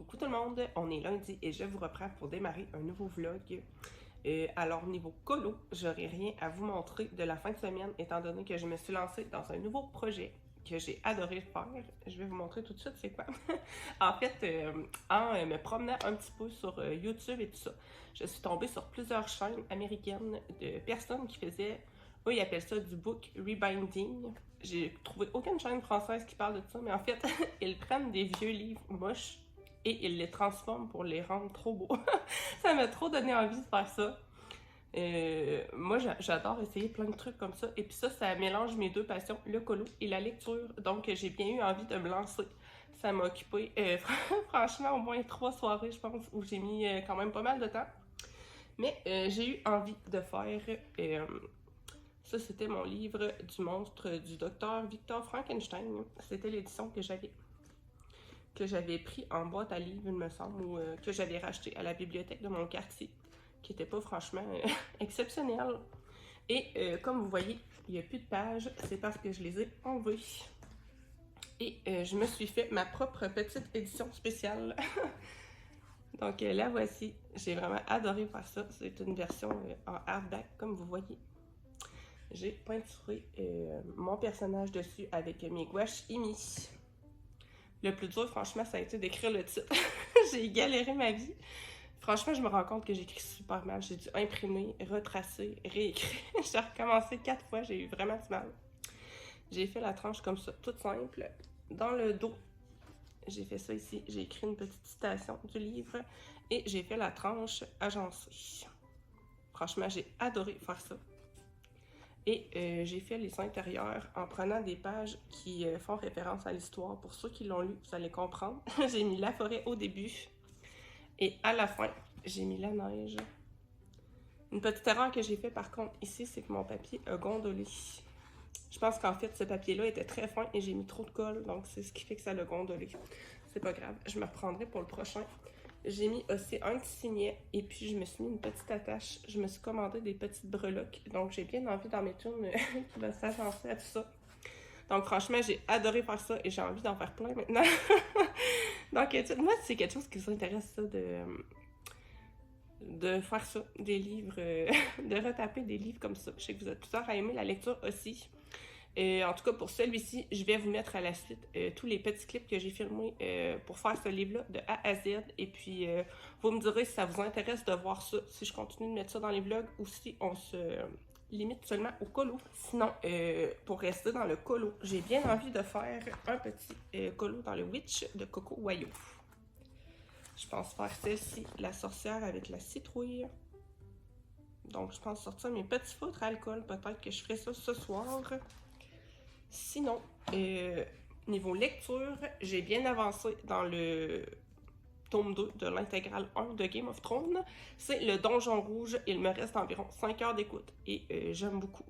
Coucou tout le monde, on est lundi et je vous reprends pour démarrer un nouveau vlog. Alors niveau colo, j'aurai rien à vous montrer de la fin de semaine étant donné que je me suis lancée dans un nouveau projet que j'ai adoré faire. Je vais vous montrer tout de suite c'est quoi. En fait, en me promenant un petit peu sur YouTube et tout ça, je suis tombée sur plusieurs chaînes américaines de personnes qui faisaient, eux ils appellent ça du book rebinding. J'ai trouvé aucune chaîne française qui parle de ça, mais en fait, ils prennent des vieux livres moches et ils les transforment pour les rendre trop beaux. Ça m'a trop donné envie de faire ça. Moi, j'adore essayer plein de trucs comme ça. Et puis ça mélange mes deux passions, le colo et la lecture. Donc, j'ai bien eu envie de me lancer. Ça m'a occupé, franchement, au moins 3 soirées, je pense, où j'ai mis quand même pas mal de temps. Mais j'ai eu envie de faire... ça, c'était mon livre du monstre du docteur Victor Frankenstein. C'était l'édition que j'avais pris en boîte à livres, il me semble, ou que j'avais racheté à la bibliothèque de mon quartier, qui était pas franchement exceptionnel. Et comme vous voyez, il n'y a plus de pages, c'est parce que je les ai enlevées. Et je me suis fait ma propre petite édition spéciale. Donc la voici. J'ai vraiment adoré faire ça. C'est une version en hardback, comme vous voyez. J'ai peinturé mon personnage dessus avec mes gouaches Imi. Le plus dur, franchement, ça a été d'écrire le titre. J'ai galéré ma vie. Franchement, je me rends compte que j'écris super mal. J'ai dû imprimer, retracer, réécrire. J'ai recommencé 4 fois, j'ai eu vraiment du mal. J'ai fait la tranche comme ça, toute simple. Dans le dos, j'ai fait ça ici. J'ai écrit une petite citation du livre et j'ai fait la tranche agencée. Franchement, j'ai adoré faire ça. Et j'ai fait les intérieurs en prenant des pages qui font référence à l'histoire. Pour ceux qui l'ont lu, vous allez comprendre. J'ai mis la forêt au début et à la fin, j'ai mis la neige. Une petite erreur que j'ai fait par contre ici, c'est que mon papier a gondolé. Je pense qu'en fait, ce papier-là était très fin et j'ai mis trop de colle, donc c'est ce qui fait que ça l'a gondolé. C'est pas grave, je me reprendrai pour le prochain. J'ai mis aussi un petit signet et puis je me suis mis une petite attache. Je me suis commandé des petites breloques. Donc j'ai bien envie d'en mettre une qui va s'agencer à tout ça. Donc franchement, j'ai adoré faire ça et j'ai envie d'en faire plein maintenant. Donc moi, c'est quelque chose qui vous intéresse ça de faire ça, des livres, de retaper des livres comme ça. Je sais que vous êtes plusieurs à aimer la lecture aussi. En tout cas, pour celui-ci, je vais vous mettre à la suite tous les petits clips que j'ai filmés pour faire ce livre-là de A à Z. Et puis, vous me direz si ça vous intéresse de voir ça, si je continue de mettre ça dans les vlogs ou si on se limite seulement au colo. Sinon, pour rester dans le colo, j'ai bien envie de faire un petit colo dans le Witch de Coco Wayo. Je pense faire celle-ci, la sorcière avec la citrouille. Donc, je pense sortir mes petits feutres à alcool. Peut-être que je ferai ça ce soir. Sinon, niveau lecture, j'ai bien avancé dans le tome 2 de l'intégrale 1 de Game of Thrones. C'est le Donjon Rouge. Il me reste environ 5 heures d'écoute et j'aime beaucoup.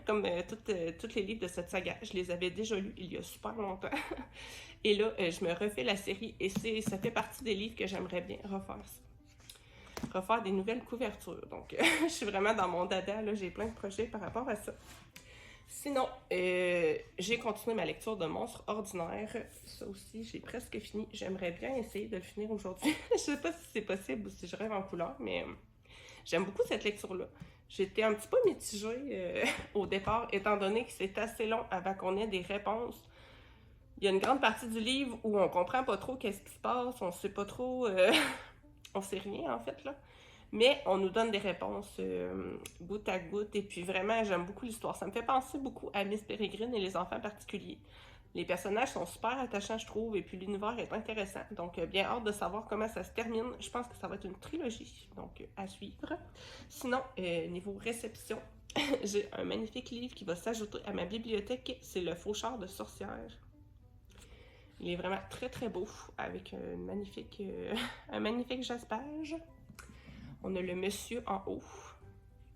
Comme toutes les livres de cette saga, je les avais déjà lus il y a super longtemps. Et là, je me refais la série et ça fait partie des livres que j'aimerais bien refaire. Refaire des nouvelles couvertures. Donc, je suis vraiment dans mon dada. Là, j'ai plein de projets par rapport à ça. Sinon, j'ai continué ma lecture de Monstres ordinaires. Ça aussi, j'ai presque fini. J'aimerais bien essayer de le finir aujourd'hui. Je sais pas si c'est possible ou si je rêve en couleur, mais j'aime beaucoup cette lecture-là. J'étais un petit peu mitigée au départ, étant donné que c'est assez long avant qu'on ait des réponses. Il y a une grande partie du livre où on comprend pas trop qu'est-ce qui se passe, on sait pas trop... on sait rien, en fait, là. Mais on nous donne des réponses goutte à goutte. Et puis vraiment, j'aime beaucoup l'histoire. Ça me fait penser beaucoup à Miss Peregrine et les enfants particuliers. Les personnages sont super attachants, je trouve. Et puis l'univers est intéressant. Donc, bien hâte de savoir comment ça se termine. Je pense que ça va être une trilogie. Donc, à suivre. Sinon, niveau réception, j'ai un magnifique livre qui va s'ajouter à ma bibliothèque. C'est Le Faucheur de sorcières. Il est vraiment très très beau. Avec un magnifique jaspage. On a le monsieur en haut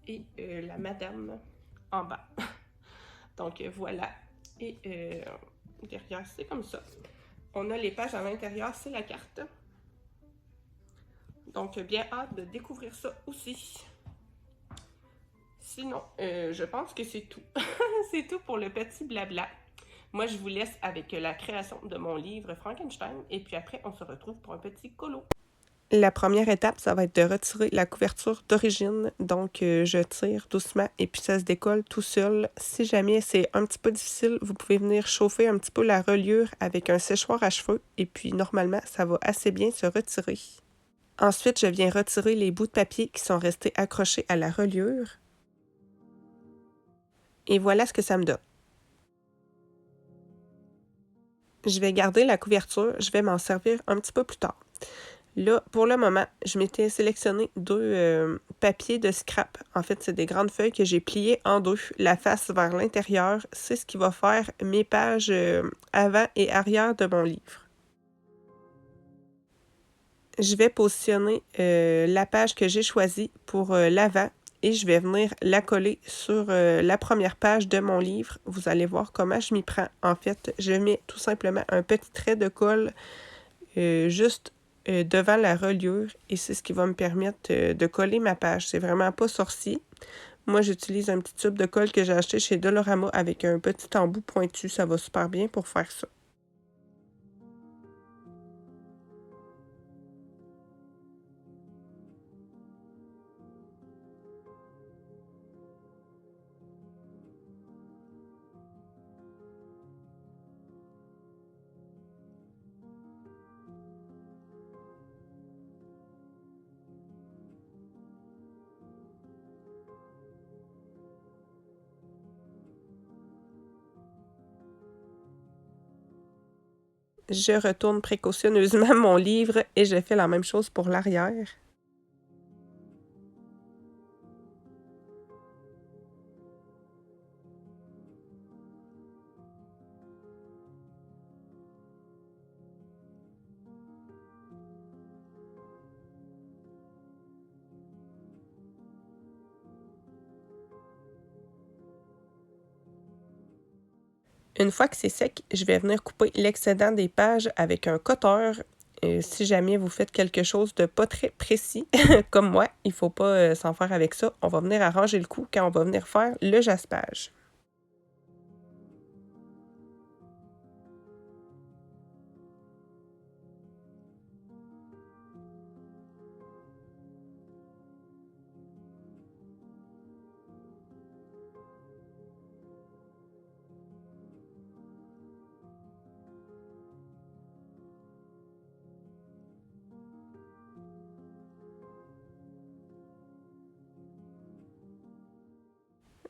et la madame en bas. Donc voilà. Et derrière, c'est comme ça. On a les pages à l'intérieur, c'est la carte. Donc bien hâte de découvrir ça aussi. Sinon, je pense que c'est tout. C'est tout pour le petit blabla. Moi, je vous laisse avec la création de mon livre Frankenstein et puis après, on se retrouve pour un petit colo. La première étape, ça va être de retirer la couverture d'origine. Donc, je tire doucement et puis ça se décolle tout seul. Si jamais c'est un petit peu difficile, vous pouvez venir chauffer un petit peu la reliure avec un séchoir à cheveux et puis normalement, ça va assez bien se retirer. Ensuite, je viens retirer les bouts de papier qui sont restés accrochés à la reliure. Et voilà ce que ça me donne. Je vais garder la couverture, je vais m'en servir un petit peu plus tard. Là, pour le moment, je m'étais sélectionné deux papiers de scrap. En fait, c'est des grandes feuilles que j'ai pliées en deux, la face vers l'intérieur. C'est ce qui va faire mes pages avant et arrière de mon livre. Je vais positionner la page que j'ai choisie pour l'avant et je vais venir la coller sur la première page de mon livre. Vous allez voir comment je m'y prends. En fait, je mets tout simplement un petit trait de colle juste devant la reliure et c'est ce qui va me permettre de coller ma page. C'est vraiment pas sorcier. Moi, j'utilise un petit tube de colle que j'ai acheté chez Dolorama avec un petit embout pointu. Ça va super bien pour faire ça. Je retourne précautionneusement mon livre et je fais la même chose pour l'arrière. Une fois que c'est sec, je vais venir couper l'excédent des pages avec un cutter. Si jamais vous faites quelque chose de pas très précis, comme moi, il faut pas s'en faire avec ça. On va venir arranger le coup quand on va venir faire le jaspage.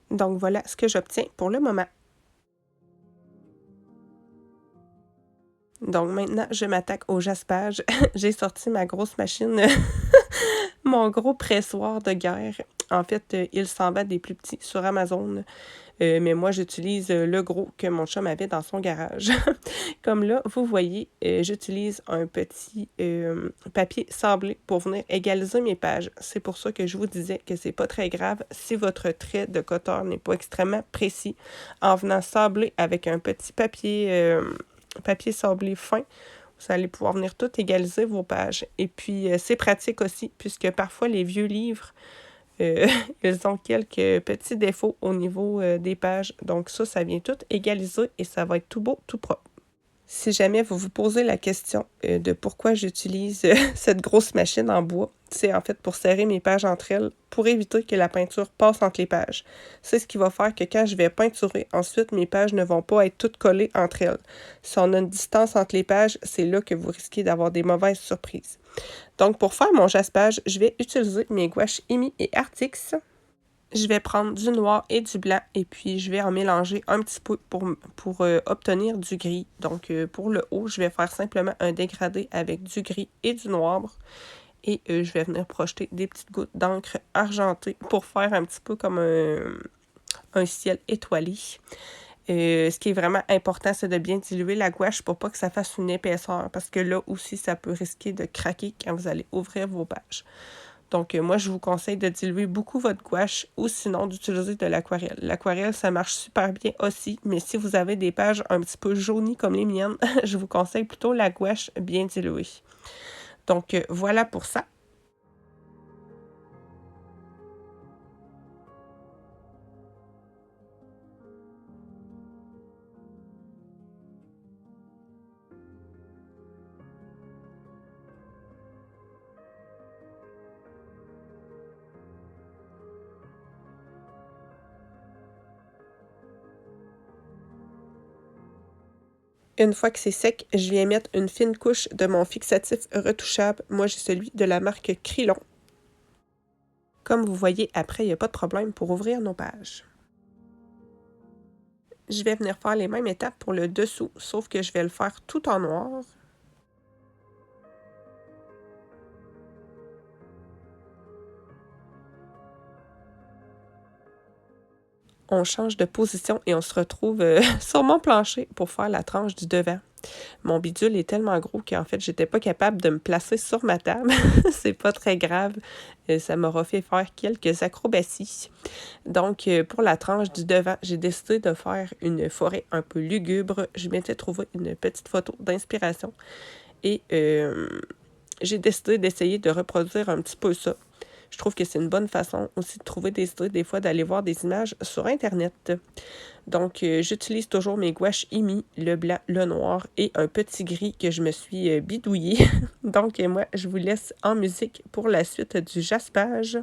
Donc voilà ce que j'obtiens pour le moment. Donc maintenant, je m'attaque au jaspage. J'ai sorti ma grosse machine, mon gros pressoir de guerre. En fait, il s'en va des plus petits sur Amazon. Mais moi, j'utilise le gros que mon chum avait dans son garage. Comme là, vous voyez, j'utilise un petit papier sablé pour venir égaliser mes pages. C'est pour ça que je vous disais que c'est pas très grave si votre trait de cutter n'est pas extrêmement précis. En venant sabler avec un petit papier sablé fin, vous allez pouvoir venir tout égaliser vos pages. Et puis, c'est pratique aussi, puisque parfois, les vieux livres, euh, ils ont quelques petits défauts au niveau des pages. Donc ça vient tout égaliser et ça va être tout beau, tout propre. Si jamais vous vous posez la question de pourquoi j'utilise cette grosse machine en bois, c'est en fait pour serrer mes pages entre elles, pour éviter que la peinture passe entre les pages. C'est ce qui va faire que quand je vais peinturer, ensuite mes pages ne vont pas être toutes collées entre elles. Si on a une distance entre les pages, c'est là que vous risquez d'avoir des mauvaises surprises. Donc pour faire mon jaspage, je vais utiliser mes gouaches Emi et Artix. Je vais prendre du noir et du blanc et puis je vais en mélanger un petit peu pour obtenir du gris. Donc pour le haut, je vais faire simplement un dégradé avec du gris et du noir. Et je vais venir projeter des petites gouttes d'encre argentée pour faire un petit peu comme un ciel étoilé. Ce qui est vraiment important, c'est de bien diluer la gouache pour pas que ça fasse une épaisseur parce que là aussi, ça peut risquer de craquer quand vous allez ouvrir vos pages. Donc, moi, je vous conseille de diluer beaucoup votre gouache ou sinon d'utiliser de l'aquarelle. L'aquarelle, ça marche super bien aussi, mais si vous avez des pages un petit peu jaunies comme les miennes, je vous conseille plutôt la gouache bien diluée. Donc, voilà pour ça. Une fois que c'est sec, je viens mettre une fine couche de mon fixatif retouchable. Moi, j'ai celui de la marque Krylon. Comme vous voyez, après, il n'y a pas de problème pour ouvrir nos pages. Je vais venir faire les mêmes étapes pour le dessous, sauf que je vais le faire tout en noir. On change de position et on se retrouve sur mon plancher pour faire la tranche du devant. Mon bidule est tellement gros qu'en fait, j'étais pas capable de me placer sur ma table. C'est pas très grave. Ça m'aura fait faire quelques acrobaties. Donc, pour la tranche du devant, j'ai décidé de faire une forêt un peu lugubre. Je m'étais trouvé une petite photo d'inspiration et j'ai décidé d'essayer de reproduire un petit peu ça. Je trouve que c'est une bonne façon aussi de trouver des idées, des fois d'aller voir des images sur Internet. Donc, j'utilise toujours mes gouaches IMI, le blanc, le noir et un petit gris que je me suis bidouillé. Donc, moi, je vous laisse en musique pour la suite du jaspage.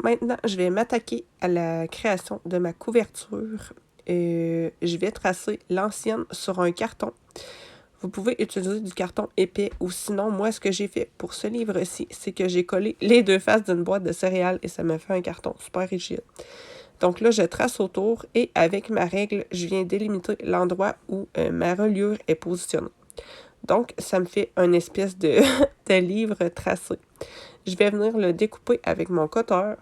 Maintenant, je vais m'attaquer à la création de ma couverture. Je vais tracer l'ancienne sur un carton. Vous pouvez utiliser du carton épais ou sinon, moi, ce que j'ai fait pour ce livre-ci, c'est que j'ai collé les deux faces d'une boîte de céréales et ça me fait un carton super rigide. Donc là, je trace autour et avec ma règle, je viens délimiter l'endroit où ma reliure est positionnée. Donc, ça me fait une espèce de, de livre tracé. Je vais venir le découper avec mon cutter.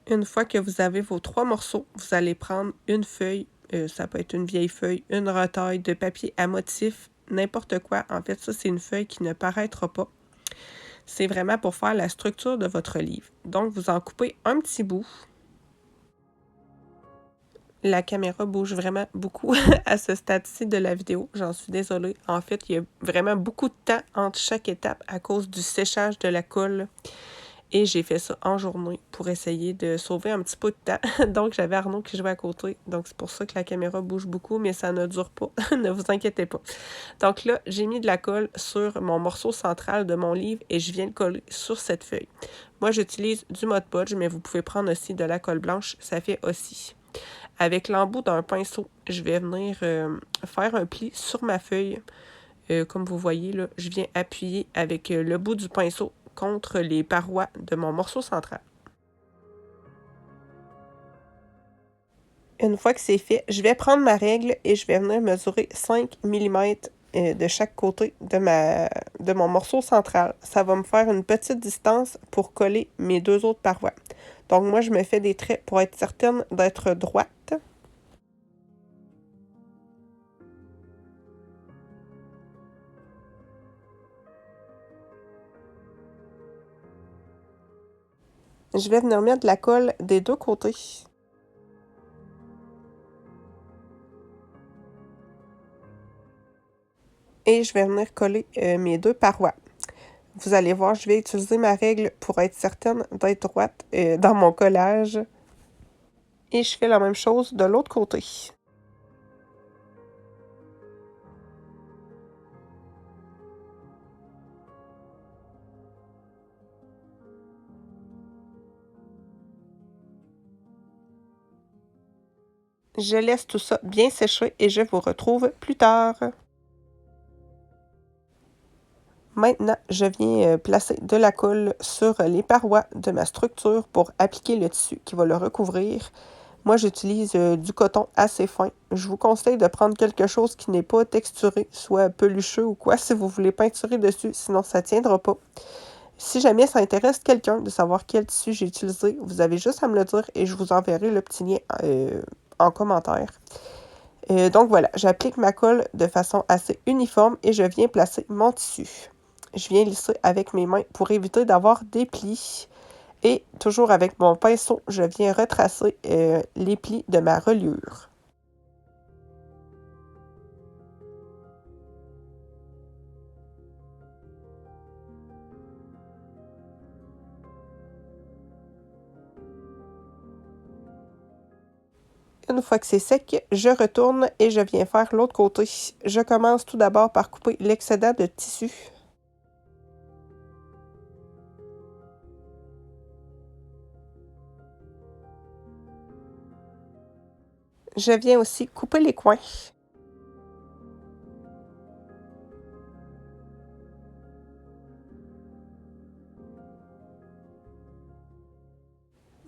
Une fois que vous avez vos 3 morceaux, vous allez prendre une feuille, ça peut être une vieille feuille, une retaille de papier à motif, n'importe quoi. En fait, ça, c'est une feuille qui ne paraîtra pas. C'est vraiment pour faire la structure de votre livre. Donc, vous en coupez un petit bout. La caméra bouge vraiment beaucoup à ce stade-ci de la vidéo, j'en suis désolée. En fait, il y a vraiment beaucoup de temps entre chaque étape à cause du séchage de la colle et j'ai fait ça en journée pour essayer de sauver un petit peu de temps. Donc, j'avais Arnaud qui jouait à côté, donc c'est pour ça que la caméra bouge beaucoup, mais ça ne dure pas, ne vous inquiétez pas. Donc là, j'ai mis de la colle sur mon morceau central de mon livre et je viens le coller sur cette feuille. Moi, j'utilise du Mod Podge, mais vous pouvez prendre aussi de la colle blanche, ça fait aussi. Avec l'embout d'un pinceau, je vais venir faire un pli sur ma feuille. Comme vous voyez, là, je viens appuyer avec le bout du pinceau contre les parois de mon morceau central. Une fois que c'est fait, je vais prendre ma règle et je vais venir mesurer 5 mm de chaque côté de mon morceau central. Ça va me faire une petite distance pour coller mes deux autres parois. Donc moi, je me fais des traits pour être certaine d'être droite. Je vais venir mettre de la colle des deux côtés. Et je vais venir coller mes deux parois. Vous allez voir, je vais utiliser ma règle pour être certaine d'être droite dans mon collage. Et je fais la même chose de l'autre côté. Je laisse tout ça bien sécher et je vous retrouve plus tard. Maintenant, je viens placer de la colle sur les parois de ma structure pour appliquer le tissu qui va le recouvrir. Moi, j'utilise du coton assez fin. Je vous conseille de prendre quelque chose qui n'est pas texturé, soit pelucheux ou quoi, si vous voulez peinturer dessus, sinon ça ne tiendra pas. Si jamais ça intéresse quelqu'un de savoir quel tissu j'ai utilisé, vous avez juste à me le dire et je vous enverrai le petit lien en commentaire. Donc voilà, j'applique ma colle de façon assez uniforme et je viens placer mon tissu. Je viens lisser avec mes mains pour éviter d'avoir des plis. Et toujours avec mon pinceau, je viens retracer les plis de ma reliure. Une fois que c'est sec, je retourne et je viens faire l'autre côté. Je commence tout d'abord par couper l'excédent de tissu. Je viens aussi couper les coins.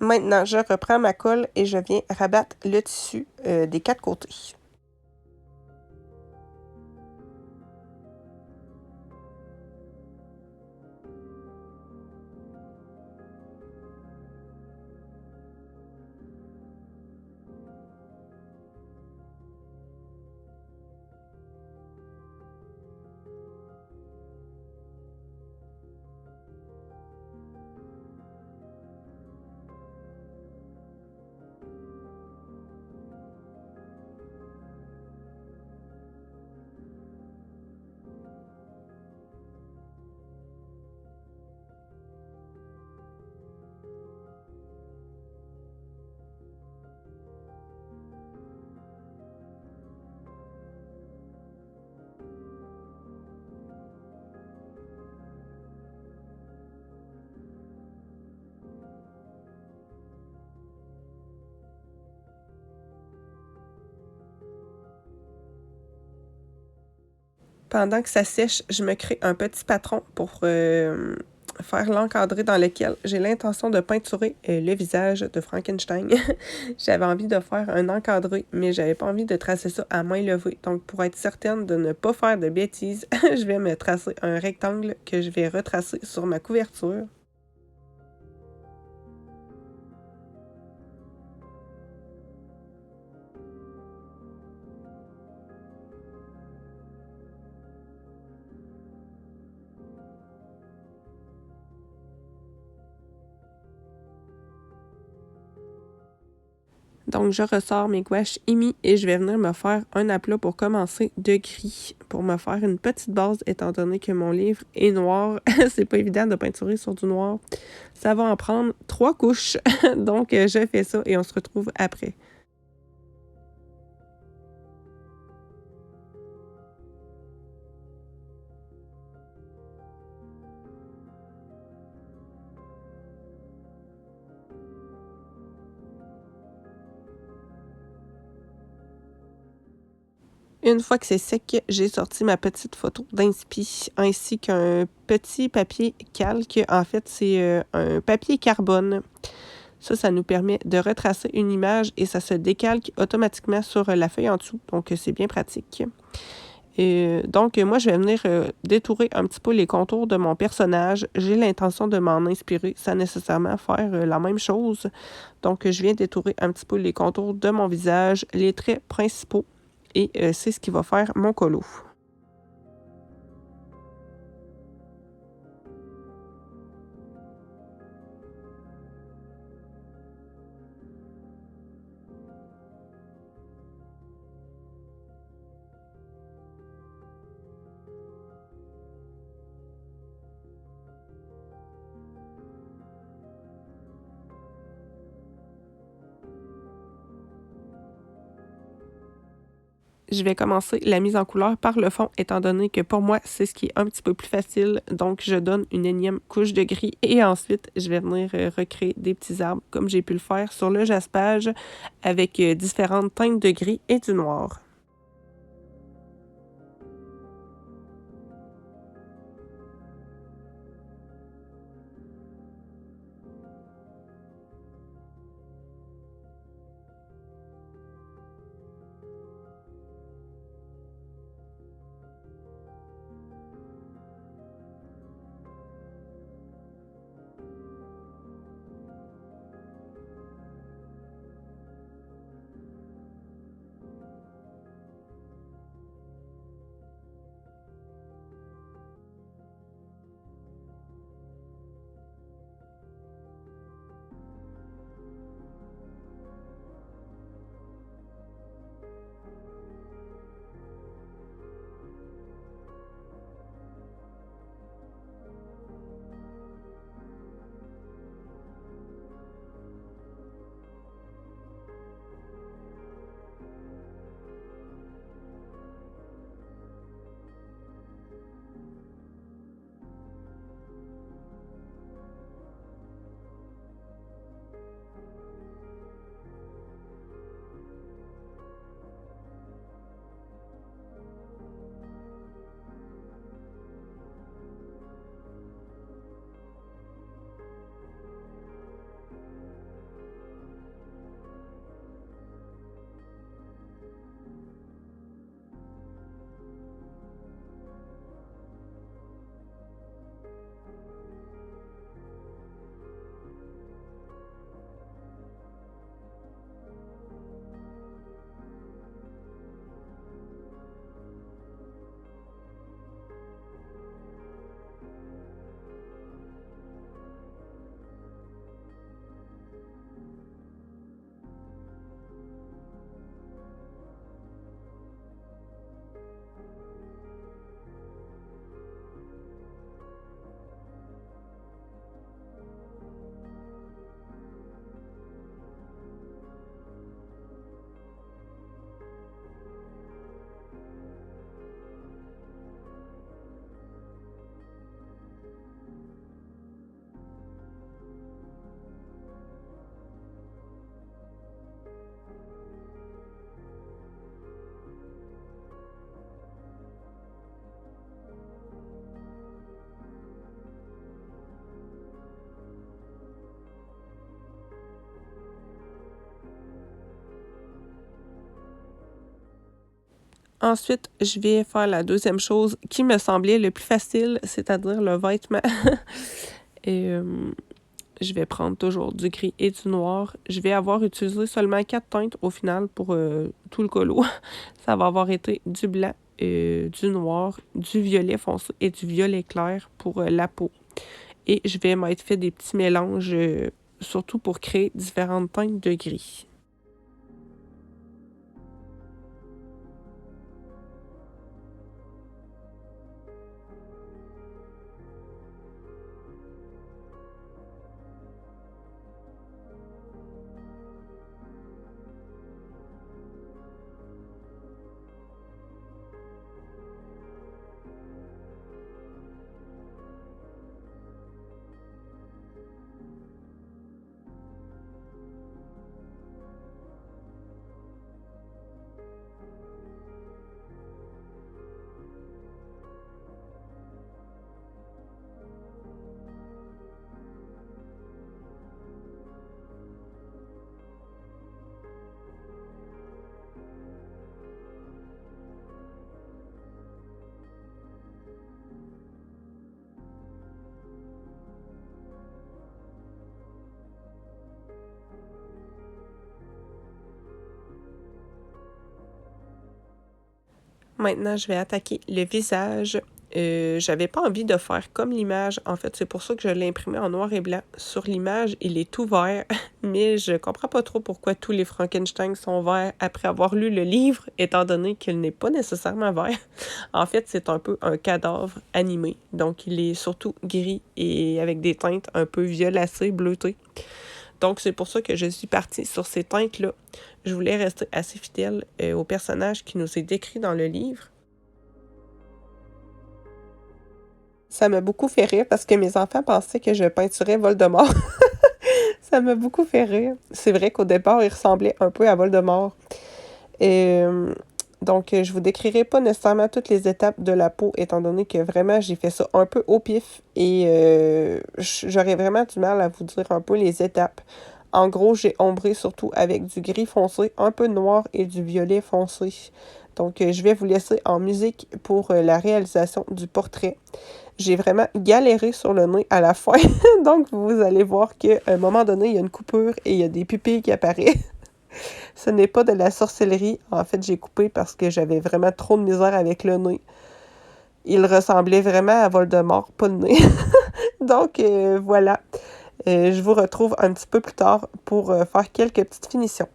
Maintenant, je reprends ma colle et je viens rabattre le tissu des quatre côtés. Pendant que ça sèche, je me crée un petit patron pour faire l'encadré dans lequel j'ai l'intention de peinturer le visage de Frankenstein. J'avais envie de faire un encadré, mais j'avais pas envie de tracer ça à main levée. Donc, pour être certaine de ne pas faire de bêtises, je vais me tracer un rectangle que je vais retracer sur ma couverture. Donc, je ressors mes gouaches émis et je vais venir me faire un aplat pour commencer de gris pour me faire une petite base étant donné que mon livre est noir. C'est pas évident de peinturer sur du noir. Ça va en prendre 3 couches. Donc, je fais ça et on se retrouve après. Une fois que c'est sec, j'ai sorti ma petite photo d'inspi ainsi qu'un petit papier calque. En fait, c'est un papier carbone. Ça nous permet de retracer une image et ça se décalque automatiquement sur la feuille en dessous. Donc, c'est bien pratique. Donc, moi, je vais venir détourer un petit peu les contours de mon personnage. J'ai l'intention de m'en inspirer sans nécessairement faire la même chose. Donc, je viens détourer un petit peu les contours de mon visage, les traits principaux. Et c'est ce qui va faire mon colo. Je vais commencer la mise en couleur par le fond, étant donné que pour moi, c'est ce qui est un petit peu plus facile. Donc, je donne une énième couche de gris et ensuite, je vais venir recréer des petits arbres comme j'ai pu le faire sur le jaspage avec différentes teintes de gris et du noir. Ensuite, je vais faire la deuxième chose qui me semblait le plus facile, c'est-à-dire le vêtement. Et je vais prendre toujours du gris et du noir. Je vais avoir utilisé seulement 4 teintes au final pour tout le colo. Ça va avoir été du blanc, du noir, du violet foncé et du violet clair pour la peau. Et je vais m'être fait des petits mélanges, surtout pour créer différentes teintes de gris. Maintenant, je vais attaquer le visage. J'avais pas envie de faire comme l'image. En fait, c'est pour ça que je l'ai imprimé en noir et blanc. Sur l'image, il est tout vert, mais je comprends pas trop pourquoi tous les Frankenstein sont verts après avoir lu le livre, étant donné qu'il n'est pas nécessairement vert. En fait, c'est un peu un cadavre animé, donc il est surtout gris et avec des teintes un peu violacées, bleutées. Donc, c'est pour ça que je suis partie sur ces teintes-là. Je voulais rester assez fidèle au personnage qui nous est décrit dans le livre. Ça m'a beaucoup fait rire parce que mes enfants pensaient que je peinturais Voldemort. Ça m'a beaucoup fait rire. C'est vrai qu'au départ, il ressemblait un peu à Voldemort. Et, donc, je vous décrirai pas nécessairement toutes les étapes de la peau, étant donné que vraiment, j'ai fait ça un peu au pif et j'aurais vraiment du mal à vous dire un peu les étapes. En gros, j'ai ombré surtout avec du gris foncé, un peu de noir et du violet foncé. Donc, je vais vous laisser en musique pour la réalisation du portrait. J'ai vraiment galéré sur le nez à la fin. Donc, vous allez voir qu'à un moment donné, il y a une coupure et il y a des pupilles qui apparaissent. Ce n'est pas de la sorcellerie. En fait, j'ai coupé parce que j'avais vraiment trop de misère avec le nez. Il ressemblait vraiment à Voldemort, pas le nez. Donc, voilà. Je vous retrouve un petit peu plus tard pour faire quelques petites finitions.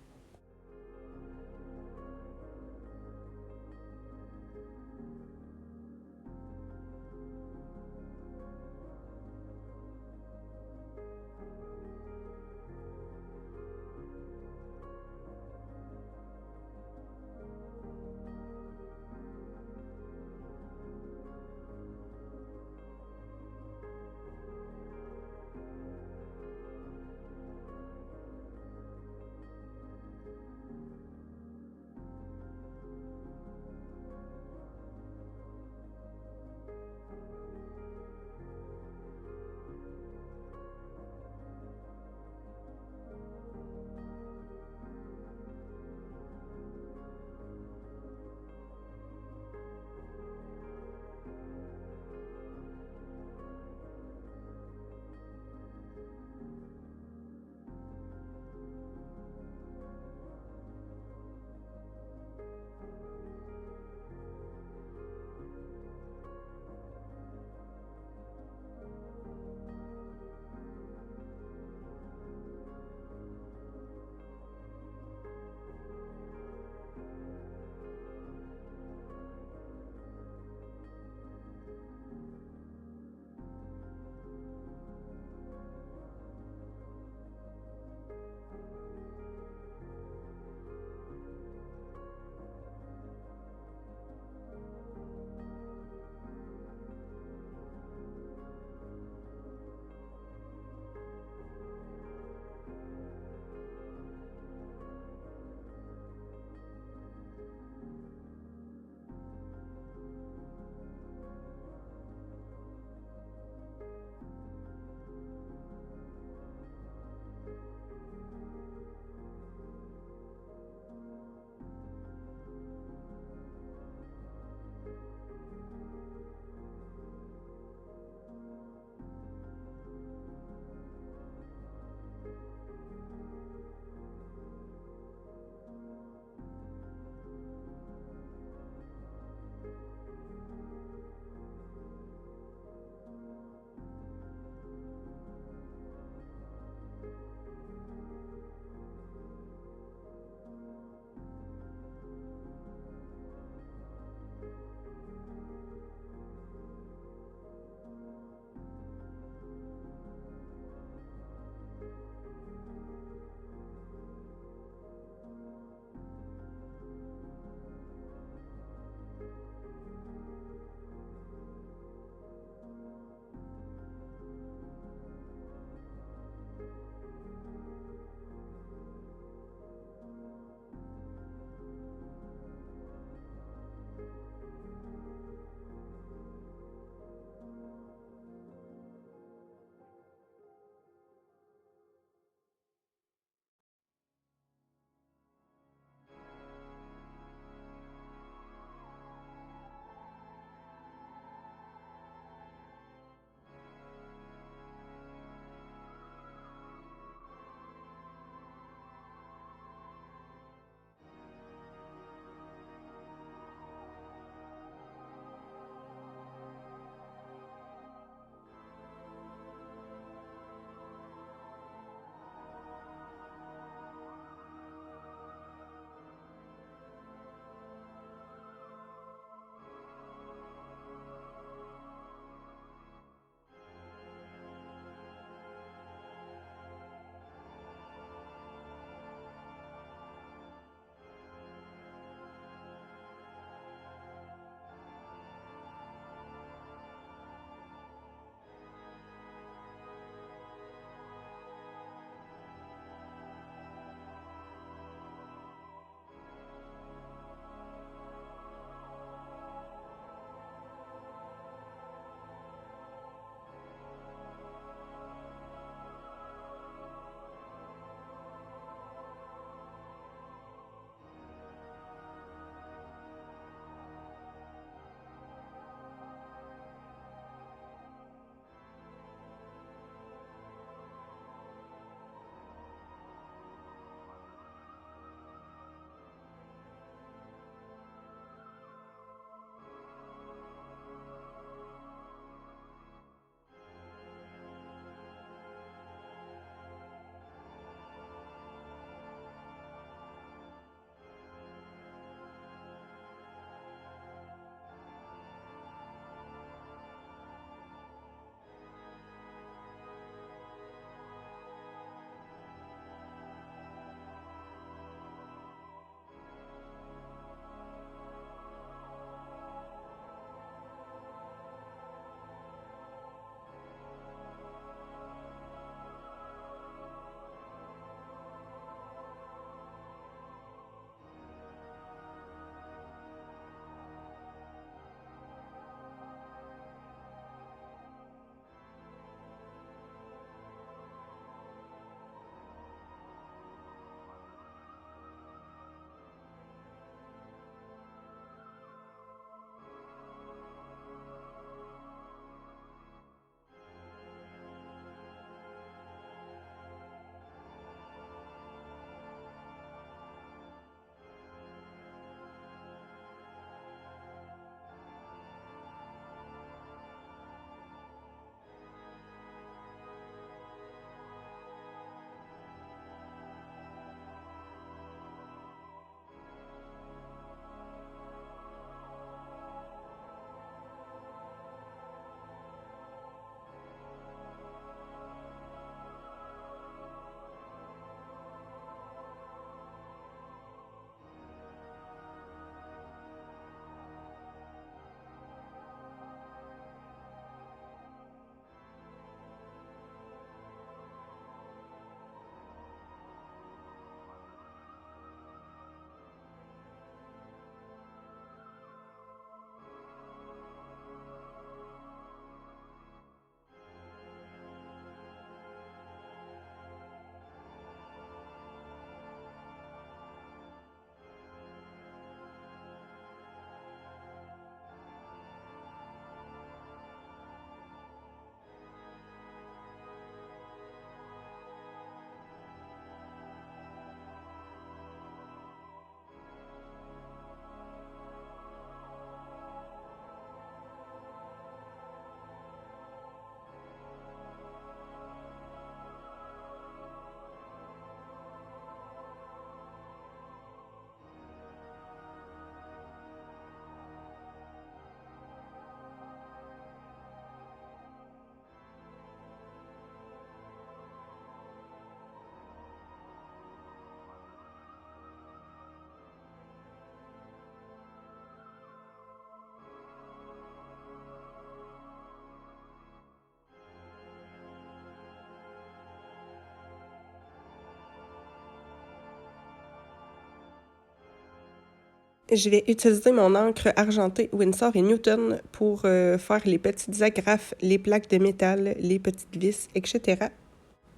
Je vais utiliser mon encre argentée Winsor et Newton pour faire les petites agrafes, les plaques de métal, les petites vis, etc.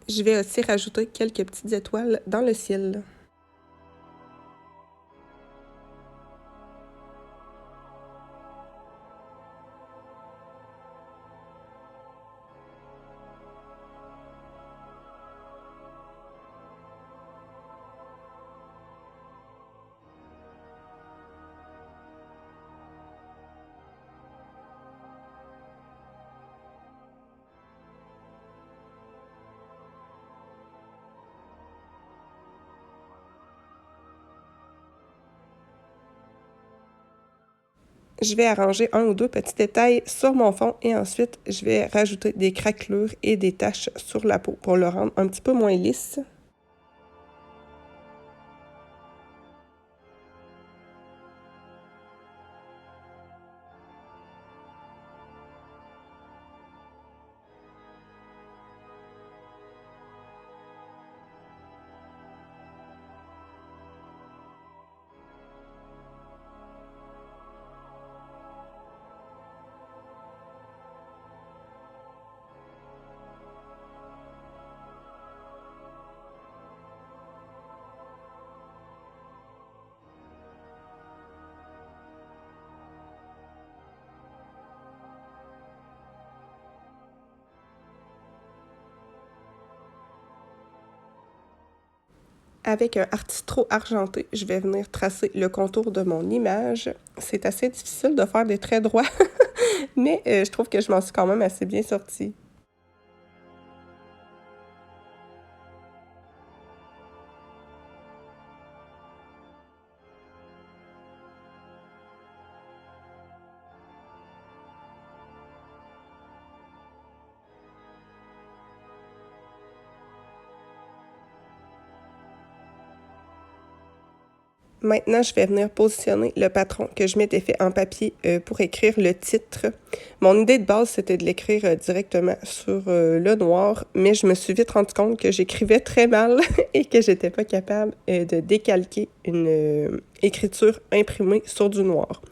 Je vais aussi rajouter quelques petites étoiles dans le ciel. Je vais arranger un ou deux petits détails sur mon fond et ensuite, je vais rajouter des craquelures et des taches sur la peau pour le rendre un petit peu moins lisse. Avec un artistro argenté, je vais venir tracer le contour de mon image. C'est assez difficile de faire des traits droits, mais je trouve que je m'en suis quand même assez bien sortie. Maintenant, je vais venir positionner le patron que je m'étais fait en papier pour écrire le titre. Mon idée de base, c'était de l'écrire directement sur le noir, mais je me suis vite rendu compte que j'écrivais très mal et que j'étais pas capable de décalquer une écriture imprimée sur du noir.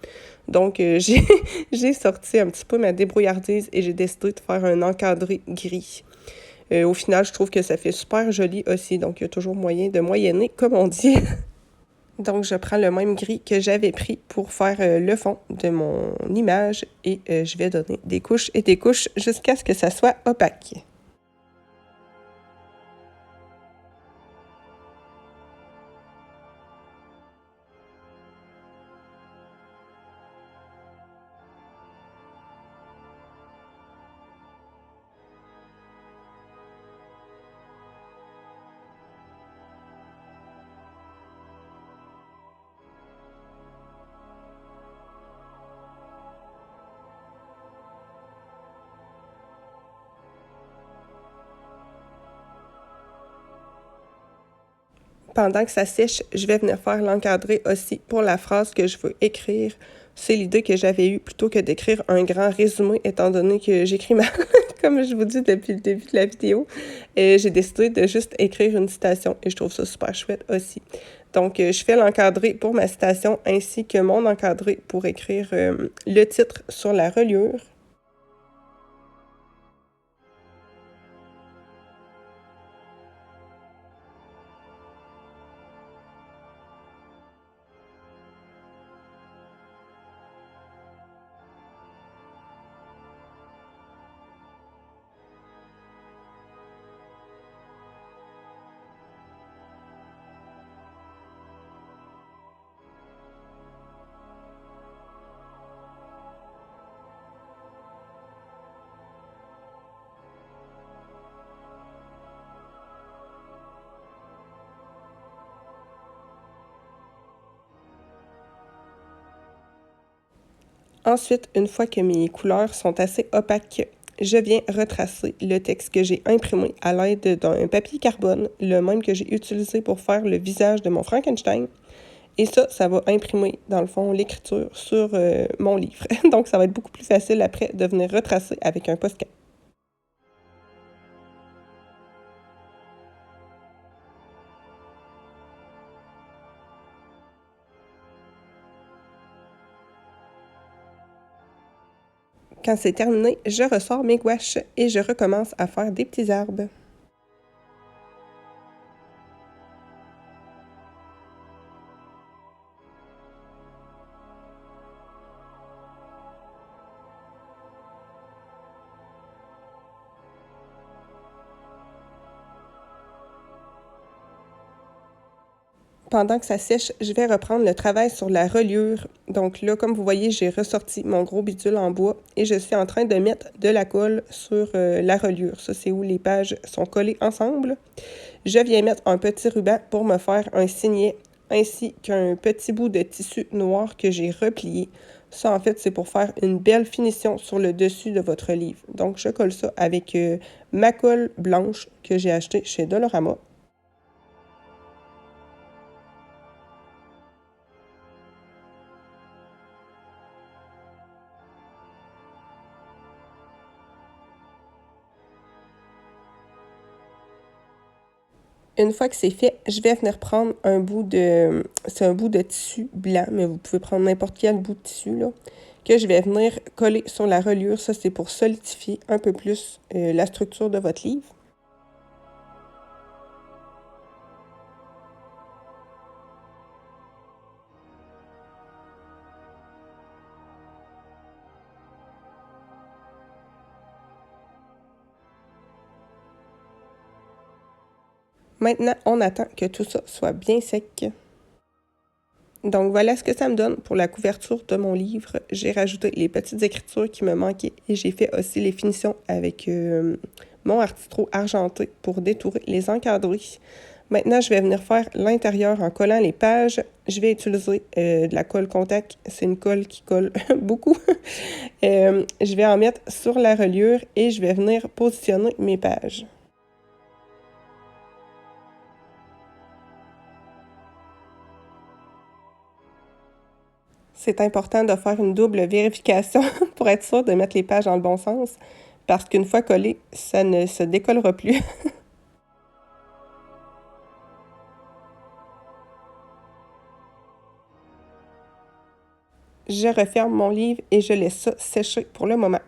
Donc, j'ai sorti un petit peu ma débrouillardise et j'ai décidé de faire un encadré gris. Au final, je trouve que ça fait super joli aussi, donc il y a toujours moyen de moyenner, comme on dit. Donc, je prends le même gris que j'avais pris pour faire le fond de mon image et je vais donner des couches et des couches jusqu'à ce que ça soit opaque. Pendant que ça sèche, je vais venir faire l'encadré aussi pour la phrase que je veux écrire. C'est l'idée que j'avais eue plutôt que d'écrire un grand résumé, étant donné que j'écris mal, comme je vous dis depuis le début de la vidéo. Et j'ai décidé de juste écrire une citation et je trouve ça super chouette aussi. Donc, je fais l'encadré pour ma citation ainsi que mon encadré pour écrire le titre sur la reliure. Ensuite, une fois que mes couleurs sont assez opaques, je viens retracer le texte que j'ai imprimé à l'aide d'un papier carbone, le même que j'ai utilisé pour faire le visage de mon Frankenstein. Et ça va imprimer, dans le fond, l'écriture sur mon livre. Donc, ça va être beaucoup plus facile après de venir retracer avec un post-it. Quand c'est terminé, je ressors mes gouaches et je recommence à faire des petits arbres. Pendant que ça sèche, je vais reprendre le travail sur la reliure. Donc là, comme vous voyez, j'ai ressorti mon gros bidule en bois et je suis en train de mettre de la colle sur la reliure. Ça, c'est où les pages sont collées ensemble. Je viens mettre un petit ruban pour me faire un signet ainsi qu'un petit bout de tissu noir que j'ai replié. Ça, en fait, c'est pour faire une belle finition sur le dessus de votre livre. Donc, je colle ça avec ma colle blanche que j'ai achetée chez Dolorama. Une fois que c'est fait, je vais venir prendre un bout de... C'est un bout de tissu blanc, mais vous pouvez prendre n'importe quel bout de tissu, là, que je vais venir coller sur la reliure. Ça, c'est pour solidifier un peu plus la structure de votre livre. Maintenant, on attend que tout ça soit bien sec. Donc voilà ce que ça me donne pour la couverture de mon livre. J'ai rajouté les petites écritures qui me manquaient et j'ai fait aussi les finitions avec mon artistro argenté pour détourer les encadrés. Maintenant, je vais venir faire l'intérieur en collant les pages. Je vais utiliser de la colle contact. C'est une colle qui colle beaucoup. Je vais en mettre sur la reliure et je vais venir positionner mes pages. C'est important de faire une double vérification pour être sûr de mettre les pages dans le bon sens, parce qu'une fois collé, ça ne se décollera plus. Je referme mon livre et je laisse ça sécher pour le moment.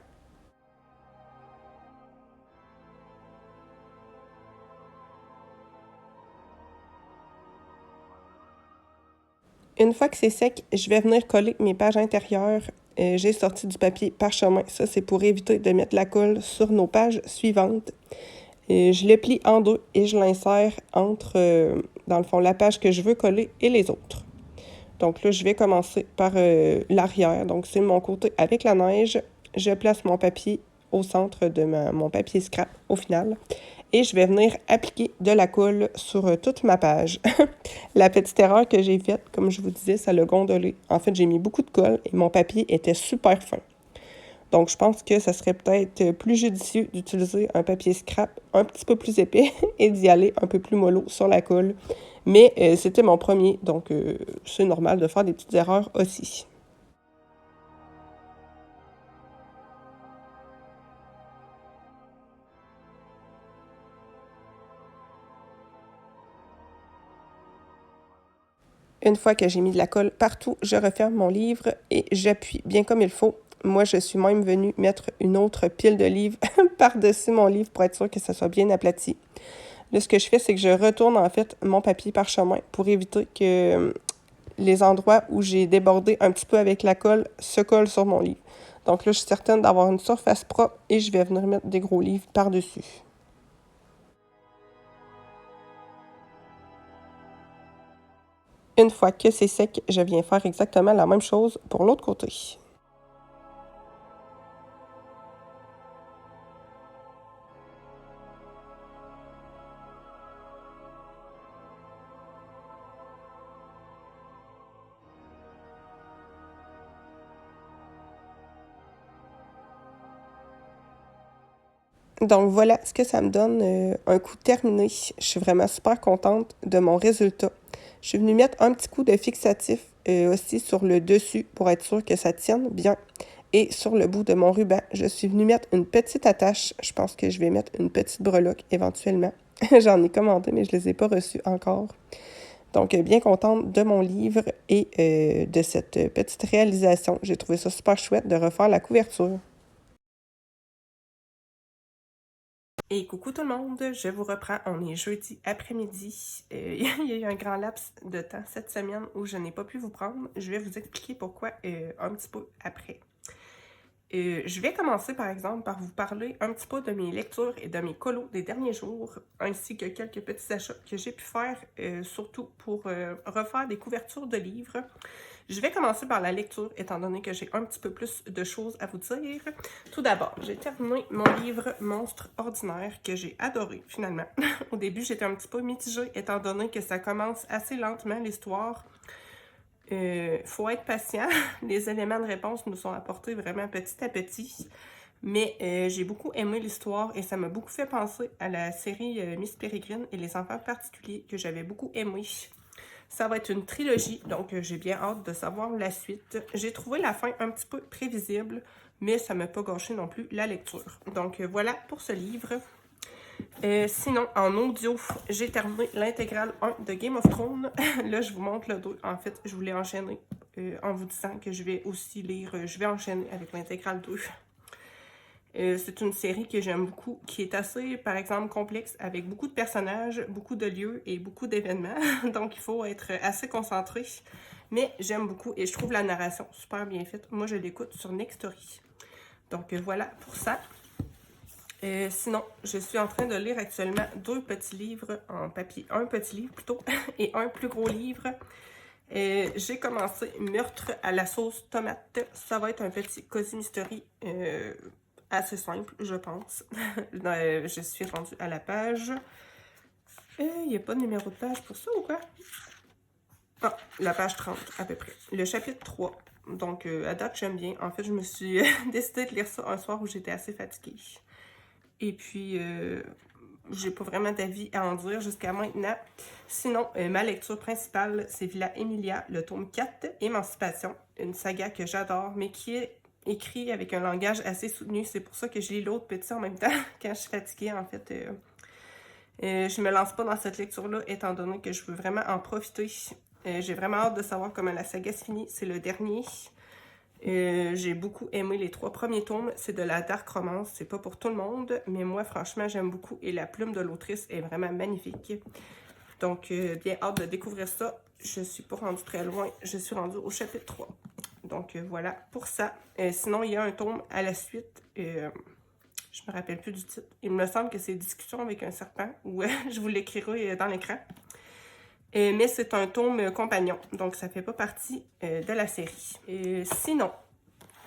Une fois que c'est sec, je vais venir coller mes pages intérieures. J'ai sorti du papier parchemin. Ça, c'est pour éviter de mettre la colle sur nos pages suivantes. Je le plie en deux et je l'insère entre, dans le fond, la page que je veux coller et les autres. Donc là, je vais commencer par l'arrière. Donc, c'est mon côté avec la neige. Je place mon papier au centre de mon papier scrap au final. Et je vais venir appliquer de la colle sur toute ma page. La petite erreur que j'ai faite, comme je vous disais, ça l'a gondolé. En fait, j'ai mis beaucoup de colle et mon papier était super fin. Donc, je pense que ça serait peut-être plus judicieux d'utiliser un papier scrap un petit peu plus épais et d'y aller un peu plus mollo sur la colle. Mais c'était mon premier, donc c'est normal de faire des petites erreurs aussi. Une fois que j'ai mis de la colle partout, je referme mon livre et j'appuie bien comme il faut. Moi, je suis même venue mettre une autre pile de livres par-dessus mon livre pour être sûr que ça soit bien aplati. Là, ce que je fais, c'est que je retourne en fait mon papier parchemin pour éviter que les endroits où j'ai débordé un petit peu avec la colle se collent sur mon livre. Donc là, je suis certaine d'avoir une surface propre et je vais venir mettre des gros livres par-dessus. Une fois que c'est sec, je viens faire exactement la même chose pour l'autre côté. Donc voilà ce que ça me donne, un coup terminé. Je suis vraiment super contente de mon résultat. Je suis venue mettre un petit coup de fixatif aussi sur le dessus pour être sûr que ça tienne bien. Et sur le bout de mon ruban, je suis venue mettre une petite attache. Je pense que je vais mettre une petite breloque éventuellement. J'en ai commandé, mais je ne les ai pas reçues encore. Donc, bien contente de mon livre et de cette petite réalisation. J'ai trouvé ça super chouette de refaire la couverture. Et coucou tout le monde, je vous reprends, on est jeudi après-midi. Il y a eu un grand laps de temps cette semaine où je n'ai pas pu vous prendre. Je vais vous expliquer pourquoi un petit peu après. Je vais commencer par exemple par vous parler un petit peu de mes lectures et de mes colos des derniers jours, ainsi que quelques petits achats que j'ai pu faire, surtout pour refaire des couvertures de livres. Je vais commencer par la lecture, étant donné que j'ai un petit peu plus de choses à vous dire. Tout d'abord, j'ai terminé mon livre Monstre ordinaire, que j'ai adoré, finalement. Au début, j'étais un petit peu mitigée, étant donné que ça commence assez lentement, l'histoire. Faut être patient. Les éléments de réponse nous sont apportés vraiment petit à petit. Mais j'ai beaucoup aimé l'histoire et ça m'a beaucoup fait penser à la série Miss Peregrine et les enfants particuliers, que j'avais beaucoup aimé. Ça va être une trilogie, donc j'ai bien hâte de savoir la suite. J'ai trouvé la fin un petit peu prévisible, mais ça ne m'a pas gâché non plus la lecture. Donc voilà pour ce livre. Sinon, en audio, j'ai terminé l'intégrale 1 de Game of Thrones. Là, je vous montre le 2. En fait, je voulais enchaîner en vous disant que je vais aussi lire, je vais enchaîner avec l'intégrale 2. C'est une série que j'aime beaucoup, qui est assez, par exemple, complexe, avec beaucoup de personnages, beaucoup de lieux et beaucoup d'événements. Donc, il faut être assez concentré. Mais j'aime beaucoup et je trouve la narration super bien faite. Moi, je l'écoute sur Nextory. Donc, voilà pour ça. Sinon, je suis en train de lire actuellement 2 petits livres en papier. Un petit livre plutôt et un plus gros livre. J'ai commencé Meurtre à la sauce tomate. Ça va être un petit cozy mystery assez simple, je pense. Je suis rendue à la page. Il n'y a pas de numéro de page pour ça ou quoi? Ah, la page 30 à peu près. Le chapitre 3. Donc, à date, j'aime bien. En fait, je me suis décidée de lire ça un soir où j'étais assez fatiguée. Et puis, j'ai pas vraiment d'avis à en dire jusqu'à maintenant. Sinon, ma lecture principale, c'est Villa Emilia, le tome 4, Émancipation. Une saga que j'adore, mais qui est écrit avec un langage assez soutenu. C'est pour ça que je lis l'autre petit en même temps, quand je suis fatiguée, en fait. Je me lance pas dans cette lecture-là, étant donné que je veux vraiment en profiter. J'ai vraiment hâte de savoir comment la saga se finit. C'est le dernier. J'ai beaucoup aimé les 3 premiers tomes. C'est de la dark romance. C'est pas pour tout le monde, mais moi, franchement, j'aime beaucoup. Et la plume de l'autrice est vraiment magnifique. Donc, bien hâte de découvrir ça. Je suis pas rendue très loin. Je suis rendue au chapitre 3. Donc, voilà pour ça. Sinon, il y a un tome à la suite. Je me rappelle plus du titre. Il me semble que c'est Discussion avec un serpent. Ou je vous l'écrirai dans l'écran. Mais c'est un tome compagnon, donc ça fait pas partie de la série. Sinon,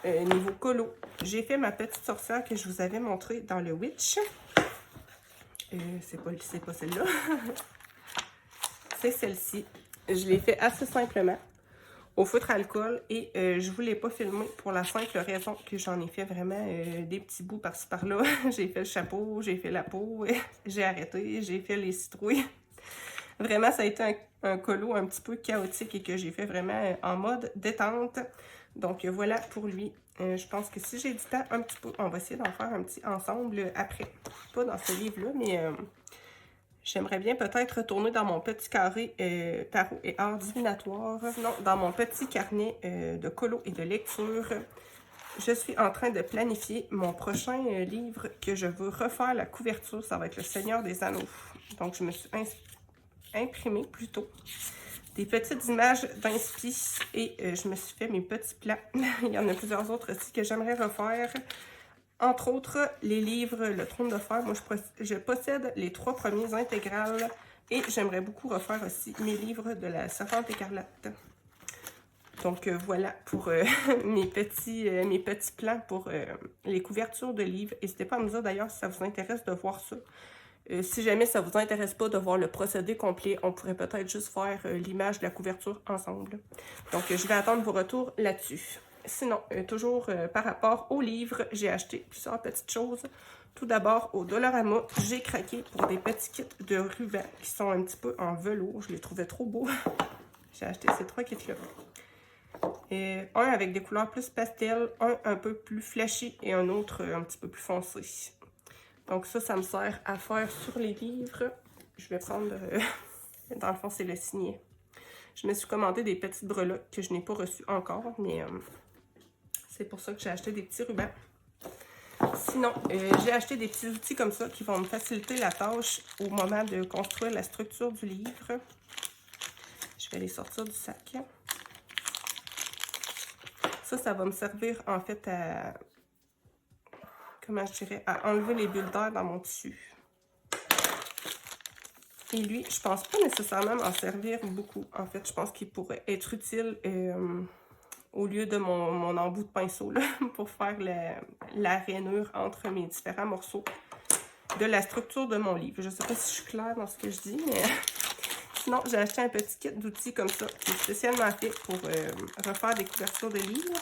niveau colo, j'ai fait ma petite sorcière que je vous avais montrée dans le Witch. C'est pas celle-là. C'est celle-ci. Je l'ai fait assez simplement, au feutre alcool, et je voulais pas filmer pour la simple raison que j'en ai fait vraiment des petits bouts par-ci par-là. J'ai fait le chapeau, j'ai fait la peau, j'ai arrêté, j'ai fait les citrouilles. Vraiment, ça a été un colo un petit peu chaotique et que j'ai fait vraiment en mode détente. Donc, voilà pour lui. Je pense que si j'ai du temps un petit peu, on va essayer d'en faire un petit ensemble après. Pas dans ce livre-là, mais j'aimerais bien peut-être retourner dans mon petit carré tarot et art divinatoire. Sinon, dans mon petit carnet de colo et de lecture, je suis en train de planifier mon prochain livre que je veux refaire la couverture. Ça va être Le Seigneur des Anneaux. Donc, je me suis imprimé plutôt des petites images d'inspi et je me suis fait mes petits plans. Il y en a plusieurs autres aussi que j'aimerais refaire. Entre autres, les livres Le Trône de Fer. Moi, je possède les 3 premiers intégrales et j'aimerais beaucoup refaire aussi mes livres de la Servante écarlate. Donc, voilà pour mes petits plans pour les couvertures de livres. N'hésitez pas à me dire d'ailleurs si ça vous intéresse de voir ça. Si jamais ça vous intéresse pas de voir le procédé complet, on pourrait peut-être juste faire l'image de la couverture ensemble. Donc, je vais attendre vos retours là-dessus. Sinon, toujours par rapport au livre, j'ai acheté plusieurs petites choses. Tout d'abord, au Dollarama, j'ai craqué pour des petits kits de rubans qui sont un petit peu en velours. Je les trouvais trop beaux. J'ai acheté ces 3 kits-là. Un avec des couleurs plus pastel, un peu plus flashy et un autre un petit peu plus foncé. Donc ça me sert à faire sur les livres. Je vais prendre, dans le fond, c'est le signet. Je me suis commandé des petites breloques que je n'ai pas reçues encore, mais c'est pour ça que j'ai acheté des petits rubans. Sinon, j'ai acheté des petits outils comme ça qui vont me faciliter la tâche au moment de construire la structure du livre. Je vais les sortir du sac. Ça va me servir en fait à, comment je dirais, à enlever les bulles d'air dans mon tissu. Et lui, je pense pas nécessairement m'en servir beaucoup. En fait, je pense qu'il pourrait être utile au lieu de mon embout de pinceau là, pour faire la rainure entre mes différents morceaux de la structure de mon livre. Je sais pas si je suis claire dans ce que je dis, mais sinon, j'ai acheté un petit kit d'outils comme ça, qui est spécialement fait pour refaire des couvertures de livres.